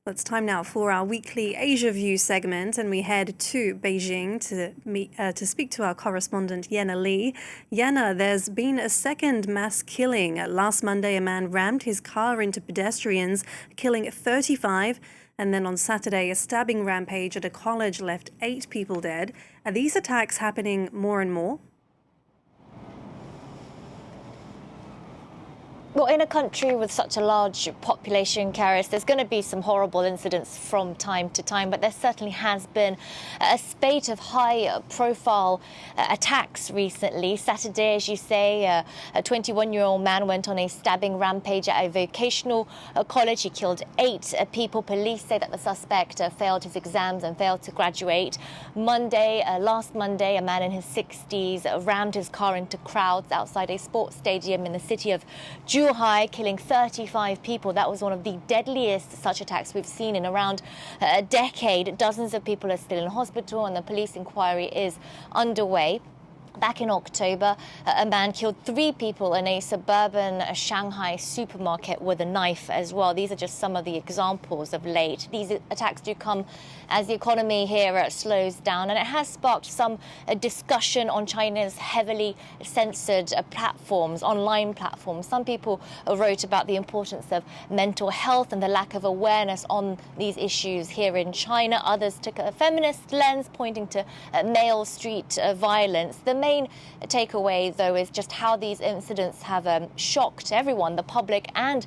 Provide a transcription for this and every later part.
Well, it's time now for our weekly Asia View segment, and we head to Beijing to speak to our correspondent Yena Lee. Yena, there's been a second mass killing. Last Monday, a man rammed his car into pedestrians, killing 35. And then on Saturday, a stabbing rampage at a college left 8 people dead. Are these attacks happening more and more? Well, in a country with such a large population, Karis, there's going to be some horrible incidents from time to time, but there certainly has been a spate of high-profile attacks recently. Saturday, as you say, a 21-year-old man went on a stabbing rampage at a vocational college. He killed 8 people. Police say that the suspect failed his exams and failed to graduate. Last Monday, a man in his 60s rammed his car into crowds outside a sports stadium in the city of Zhuhai, killing 35 people. That was one of the deadliest such attacks we've seen in around a decade. Dozens of people are still in hospital and the police inquiry is underway. Back in October, a man killed 3 people in a suburban Shanghai supermarket with a knife as well. These are just some of the examples of late. These attacks do come as the economy here slows down, and it has sparked some discussion on China's heavily censored platforms, online platforms. Some people wrote about the importance of mental health and the lack of awareness on these issues here in China. Others took a feminist lens, pointing to male street violence. The main takeaway, though, is just how these incidents have shocked everyone, the public and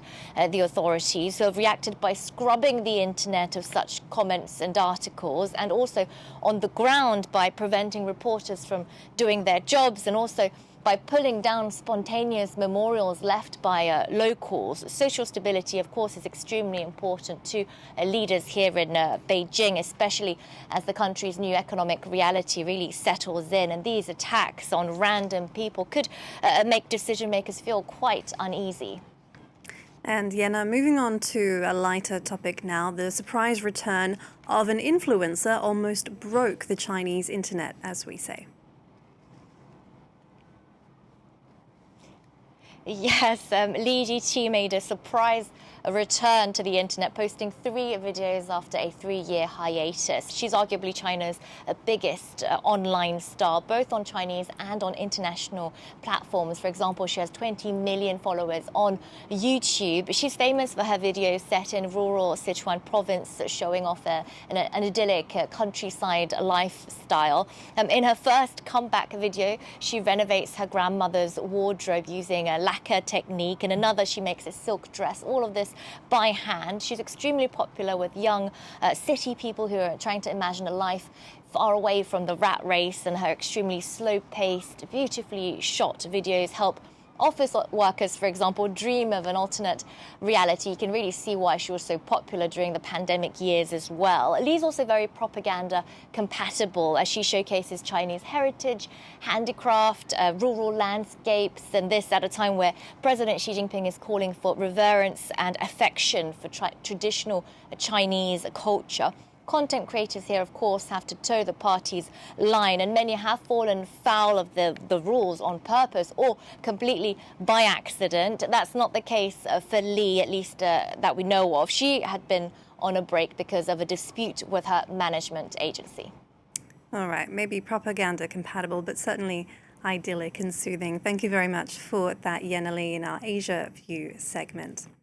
the authorities, who have reacted by scrubbing the internet of such comments and articles, and also on the ground by preventing reporters from doing their jobs, and also by pulling down spontaneous memorials left by locals. Social stability, of course, is extremely important to leaders here in Beijing, especially as the country's new economic reality really settles in. And these attacks on random people could make decision makers feel quite uneasy. And Yena, moving on to a lighter topic now, the surprise return of an influencer almost broke the Chinese internet, as we say. Yes, Li Jiqi made a surprise return to the internet, posting 3 videos after a 3-year hiatus. She's arguably China's biggest online star, both on Chinese and on international platforms. For example, she has 20 million followers on YouTube. She's famous for her videos set in rural Sichuan province, showing off an idyllic countryside lifestyle. In her first comeback video, she renovates her grandmother's wardrobe using a lacquer technique. In another, she makes a silk dress. All of this by hand. She's extremely popular with young city people who are trying to imagine a life far away from the rat race, and her extremely slow-paced, beautifully shot videos help office workers, for example, dream of an alternate reality. You can really see why she was so popular during the pandemic years as well. Lee's also very propaganda compatible, as she showcases Chinese heritage, handicraft, rural landscapes, and this at a time where President Xi Jinping is calling for reverence and affection for traditional Chinese culture. Content creators here, of course, have to toe the party's line, and many have fallen foul of the rules on purpose or completely by accident. That's not the case for Lee, at least that we know of. She had been on a break because of a dispute with her management agency. All right, maybe propaganda compatible, but certainly idyllic and soothing. Thank you very much for that, Yena Lee, in our Asia View segment.